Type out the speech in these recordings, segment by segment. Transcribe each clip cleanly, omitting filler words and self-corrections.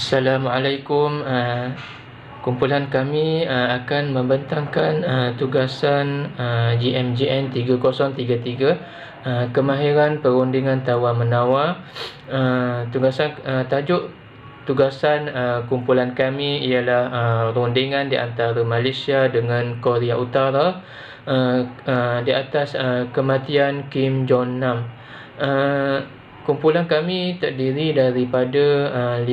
Assalamualaikum. Kumpulan kami akan membentangkan tugasan GMJN 3033, kemahiran perundingan tawar-menawar. Tajuk tugasan kumpulan kami ialah rundingan di antara Malaysia dengan Korea Utara di atas kematian Kim Jong-nam. Kumpulan kami terdiri daripada 5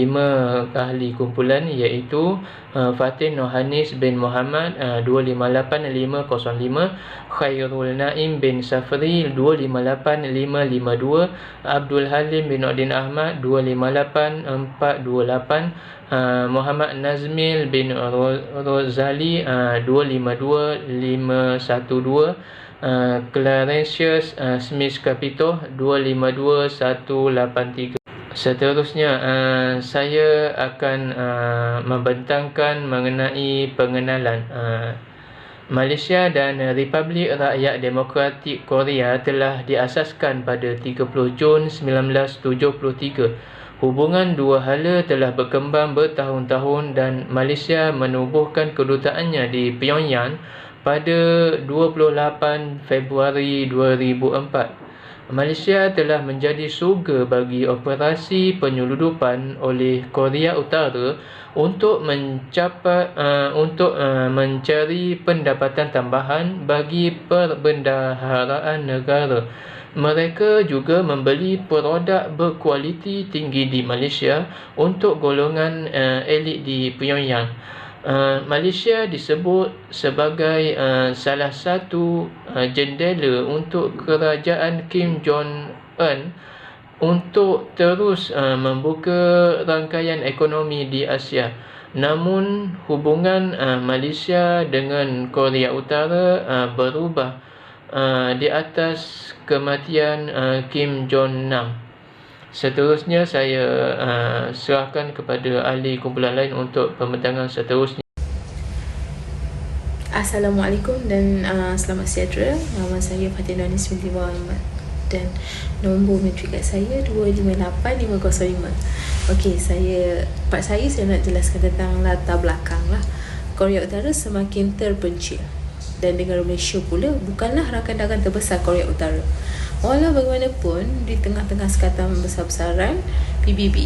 ahli kumpulan, iaitu Fatin Nohanis bin Muhammad 258505, Khairul Naim bin Safri 258552, Abdul Halim bin Nordin Ahmad 258428, Muhammad Nazmil bin Rozali 252512, Clarentius Smith Capito 252183. Seterusnya, saya akan membentangkan mengenai pengenalan. Malaysia dan Republik Rakyat Demokratik Korea telah diasaskan pada 30 Jun 1973. Hubungan dua hala telah berkembang bertahun-tahun dan Malaysia menubuhkan kedutaannya di Pyongyang pada 28 Februari 2004. Malaysia telah menjadi surga bagi operasi penyeludupan oleh Korea Utara untuk mencari pendapatan tambahan bagi perbendaharaan negara. Mereka juga membeli produk berkualiti tinggi di Malaysia untuk golongan elit di Pyongyang. Malaysia disebut sebagai salah satu jendela untuk kerajaan Kim Jong-un untuk terus membuka rangkaian ekonomi di Asia. Namun, hubungan Malaysia dengan Korea Utara berubah di atas kematian Kim Jong-nam. Seterusnya, saya serahkan kepada ahli kumpulan lain untuk pembentangan seterusnya. Assalamualaikum dan selamat sejahtera. Nama saya Fatin Nohanis binti Muhammad dan nombor matrikat saya 258505. Okey, part saya nak jelaskan tentang latar belakang lah. Korea Utara semakin terpencil dan negara Malaysia pula bukanlah rakan dagang terbesar Korea Utara. Walau bagaimanapun, di tengah-tengah sekatan besar-besaran PBB,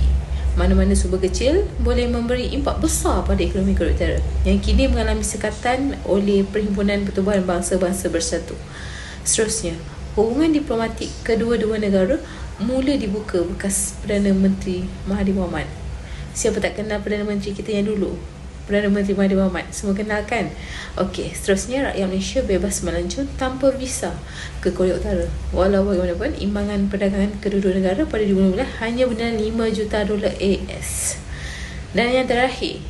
mana-mana sumber kecil boleh memberi impak besar pada ekonomi Korea Utara yang kini mengalami sekatan oleh Perhimpunan Pertubuhan Bangsa-Bangsa Bersatu. Seterusnya, hubungan diplomatik kedua-dua negara mula dibuka bekas Perdana Menteri Mahathir Mohamad. Siapa tak kenal Perdana Menteri kita yang dulu? Perdana Menteri Mahathir Mohamad, semua kenal kan? Okey, seterusnya rakyat Malaysia bebas melancong tanpa visa ke Korea Utara. Walau bagaimanapun, imbangan perdagangan kedua-dua negara pada 2015 hanya bernilai $5 juta AS. Dan yang terakhir,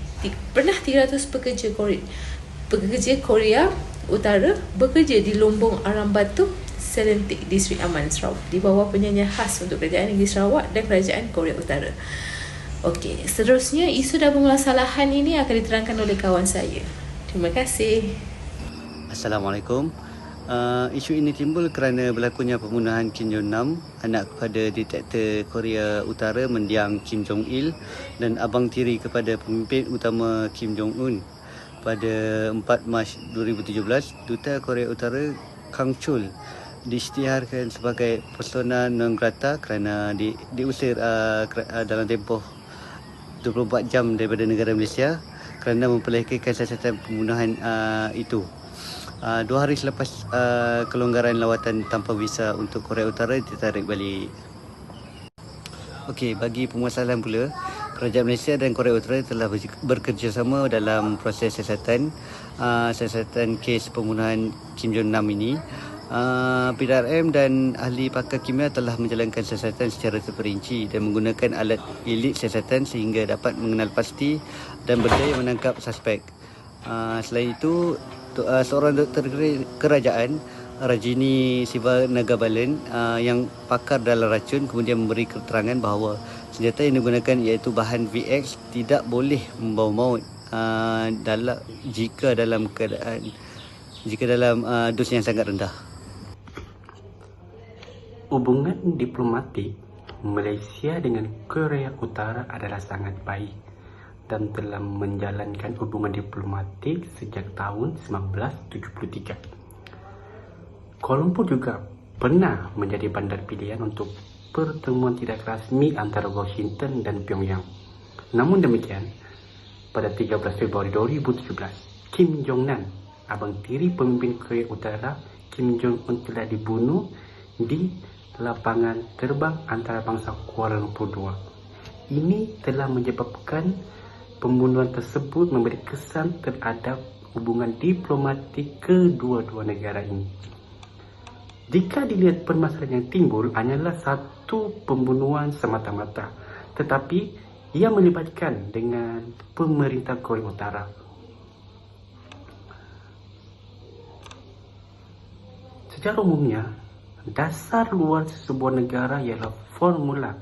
pernah 300 pekerja Korea Utara bekerja di Lombong Aram Batu, Selentik, Distrik Aman, Sarawak, di bawah penyanyi khas untuk Kerajaan Negeri Sarawak dan Kerajaan Korea Utara. Okey, seterusnya isu dan permasalahan ini akan diterangkan oleh kawan saya. Terima kasih. Assalamualaikum. Isu ini timbul kerana berlakunya pembunuhan Kim Jong-nam, anak kepada diktator Korea Utara mendiang Kim Jong-il dan abang tiri kepada pemimpin utama Kim Jong-un. Pada 4 Mac 2017, Duta Korea Utara Kang Chul diisytiharkan sebagai persona non grata kerana diusir dalam tempoh 24 jam daripada negara Malaysia kerana memperlekehkan siasatan pembunuhan itu. 2 hari selepas kelonggaran lawatan tanpa visa untuk Korea Utara ditarik balik. Okey, bagi permasalahan pula, Kerajaan Malaysia dan Korea Utara telah bekerjasama dalam proses siasatan kes pembunuhan Kim Jong-nam ini. PDRM dan ahli pakar kimia telah menjalankan siasatan secara terperinci dan menggunakan alat elit siasatan sehingga dapat mengenal pasti dan berjaya menangkap suspek. Selain itu, seorang doktor kerajaan, Rajini Sivanagabalan, yang pakar dalam racun, kemudian memberi keterangan bahawa senjata yang digunakan iaitu bahan VX tidak boleh membawa maut jika dalam dos yang sangat rendah. Hubungan diplomatik Malaysia dengan Korea Utara adalah sangat baik dan telah menjalankan hubungan diplomatik sejak tahun 1973. Kuala Lumpur juga pernah menjadi bandar pilihan untuk pertemuan tidak rasmi antara Washington dan Pyongyang. Namun demikian, pada 13 Februari 2017, Kim Jong-nam, abang tiri pemimpin Korea Utara Kim Jong-un, telah dibunuh di lapangan terbang antarabangsa Kuala Lumpur II. Ini telah menyebabkan pembunuhan tersebut memberi kesan terhadap hubungan diplomatik kedua-dua negara ini. Jika dilihat permasalahan yang timbul hanyalah satu pembunuhan semata-mata, tetapi ia melibatkan dengan pemerintah Korea Utara. Secara umumnya, dasar luar sebuah negara ialah formula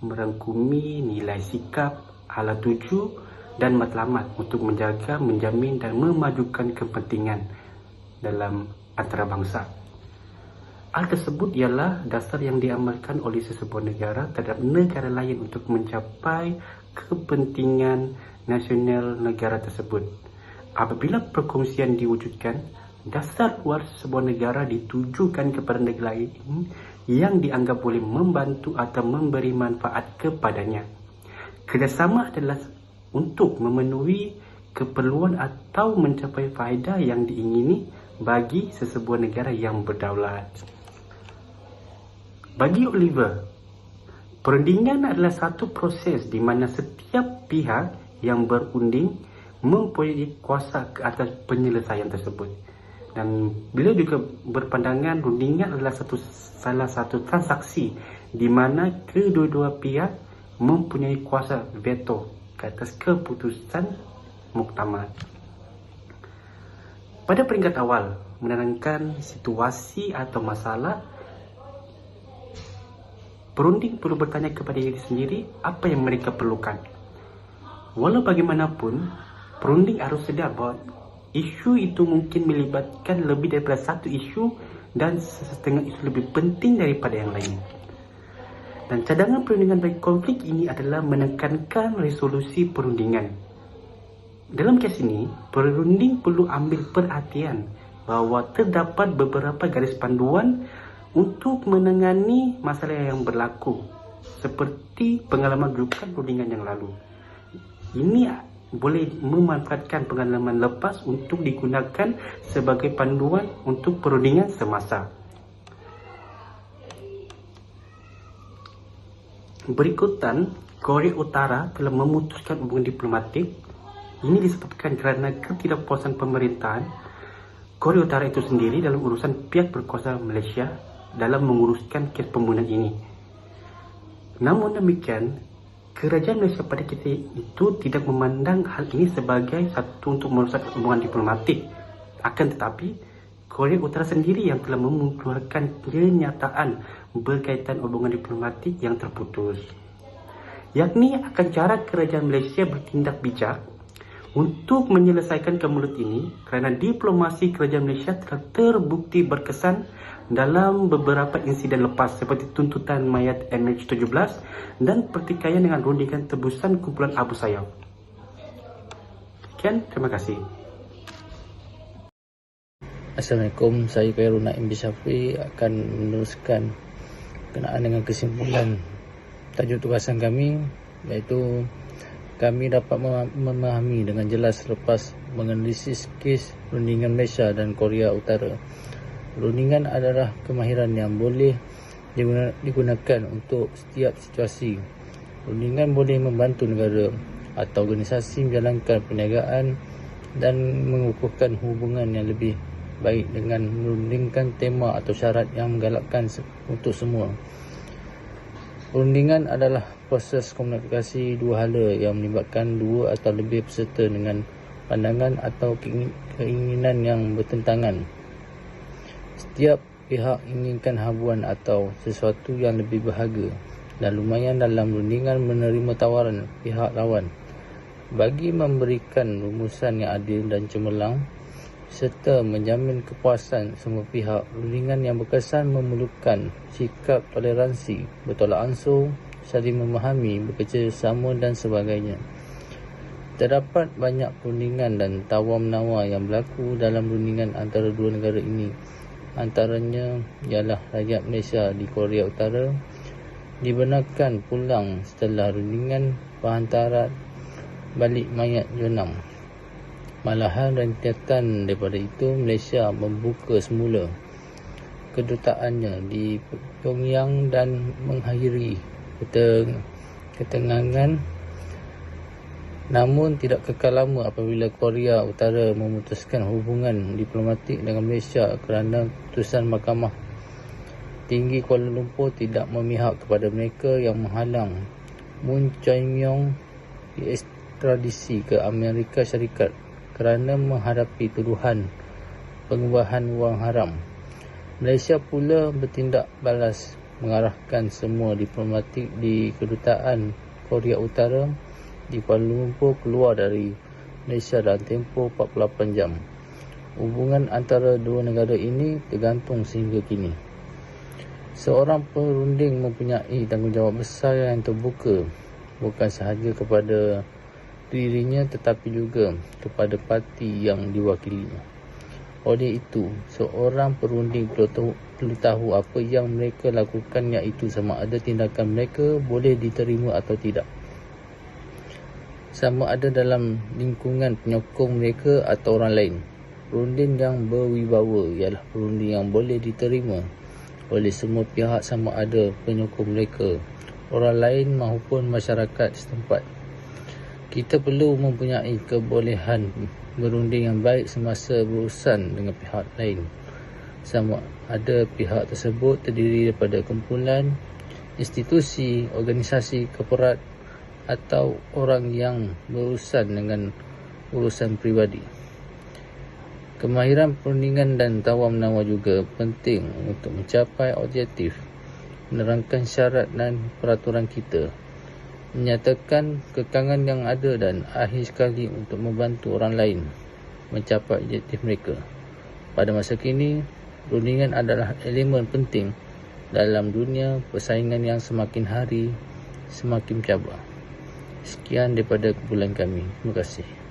merangkumi nilai sikap, hala tuju dan matlamat untuk menjaga, menjamin dan memajukan kepentingan dalam antarabangsa. Hal tersebut ialah dasar yang diamalkan oleh sesebuah negara terhadap negara lain untuk mencapai kepentingan nasional negara tersebut. Apabila perkongsian diwujudkan, dasar luar sebuah negara ditujukan kepada negara lain yang dianggap boleh membantu atau memberi manfaat kepadanya. Kerjasama adalah untuk memenuhi keperluan atau mencapai faedah yang diingini bagi sesebuah negara yang berdaulat. Bagi Oliver, perundingan adalah satu proses di mana setiap pihak yang berunding mempunyai kuasa ke atas penyelesaian tersebut. Dan beliau juga berpandangan rundingan adalah salah satu transaksi di mana kedua-dua pihak mempunyai kuasa veto ke atas keputusan muktamar. Pada peringkat awal, menerangkan situasi atau masalah, perunding perlu bertanya kepada diri sendiri apa yang mereka perlukan. Walau bagaimanapun, perunding harus sedar bahawa isu itu mungkin melibatkan lebih daripada satu isu dan setengah isu lebih penting daripada yang lain. Dan cadangan perundingan bagi konflik ini adalah menekankan resolusi perundingan. Dalam kes ini, perunding perlu ambil perhatian bahawa terdapat beberapa garis panduan untuk menangani masalah yang berlaku, seperti pengalaman rujukan perundingan yang lalu. Ini boleh memanfaatkan pengalaman lepas untuk digunakan sebagai panduan untuk perundingan semasa. Berikutan, Korea Utara telah memutuskan hubungan diplomatik. Ini disebabkan kerana ketidakpuasan pemerintahan Korea Utara itu sendiri dalam urusan pihak berkuasa Malaysia dalam menguruskan kes pembunuhan ini. Namun demikian, kerajaan Malaysia pada ketika itu tidak memandang hal ini sebagai satu untuk merusak hubungan diplomatik. Akan tetapi, Korea Utara sendiri yang telah mengeluarkan kenyataan berkaitan hubungan diplomatik yang terputus, yakni akan cara kerajaan Malaysia bertindak bijak untuk menyelesaikan kemelut ini kerana diplomasi kerajaan Malaysia telah terbukti berkesan dalam beberapa insiden lepas seperti tuntutan mayat MH17 dan pertikaian dengan rundingan tebusan kumpulan Abu Sayyaf. Sekian, terima kasih. Assalamualaikum, saya Khairul Naim Syafri akan meneruskan berkenaan dengan kesimpulan tajuk tugasan kami, iaitu kami dapat memahami dengan jelas selepas menganalisis kes rundingan Malaysia dan Korea Utara. Rundingan adalah kemahiran yang boleh digunakan untuk setiap situasi. Rundingan boleh membantu negara atau organisasi menjalankan perniagaan dan mengukuhkan hubungan yang lebih baik dengan merundingkan tema atau syarat yang menggalakkan untuk semua. Perundingan adalah proses komunikasi dua hala yang melibatkan dua atau lebih peserta dengan pandangan atau keinginan yang bertentangan. Setiap pihak inginkan habuan atau sesuatu yang lebih berharga dan lumayan dalam rundingan menerima tawaran pihak lawan. Bagi memberikan rumusan yang adil dan cemerlang serta menjamin kepuasan semua pihak, rundingan yang berkesan memerlukan sikap toleransi, bertolak ansur, saling memahami, bekerjasama dan sebagainya. Terdapat banyak perundingan dan tawar-menawar yang berlaku dalam rundingan antara dua negara ini. Antaranya ialah rakyat Malaysia di Korea Utara dibenarkan pulang setelah rundingan penghantaran balik mayat John 6. Malahan rentetan daripada itu, Malaysia membuka semula kedutaannya di Pyongyang dan mengakhiri ketegangan. Namun tidak kekal lama apabila Korea Utara memutuskan hubungan diplomatik dengan Malaysia kerana keputusan Mahkamah Tinggi Kuala Lumpur tidak memihak kepada mereka yang menghalang Moon Jae-myung diekstradisi ke Amerika Syarikat kerana menghadapi tuduhan pengubahan wang haram. Malaysia pula bertindak balas, mengarahkan semua diplomatik di kedutaan Korea Utara di Kuala Lumpur keluar dari Malaysia dalam tempoh 48 jam. Hubungan antara dua negara ini tergantung sehingga kini. Seorang perunding mempunyai tanggungjawab besar yang terbuka, bukan sahaja kepada dirinya tetapi juga kepada parti yang diwakilinya. Oleh itu, seorang perunding perlu tahu apa yang mereka lakukan, iaitu sama ada tindakan mereka boleh diterima atau tidak. Sama ada dalam lingkungan penyokong mereka atau orang lain. Perunding yang berwibawa ialah perunding yang boleh diterima oleh semua pihak, sama ada penyokong mereka, orang lain maupun masyarakat setempat. Kita perlu mempunyai kebolehan berunding yang baik semasa berurusan dengan pihak lain, sama ada pihak tersebut terdiri daripada kumpulan, institusi, organisasi, korporat atau orang yang berurusan dengan urusan peribadi. Kemahiran perundingan dan tawar-menawar juga penting untuk mencapai objektif, menerangkan syarat dan peraturan kita, menyatakan kekangan yang ada dan akhir sekali untuk membantu orang lain mencapai objektif mereka. Pada masa kini, perundingan adalah elemen penting dalam dunia persaingan yang semakin hari semakin cabar. Sekian daripada kumpulan kami. Terima kasih.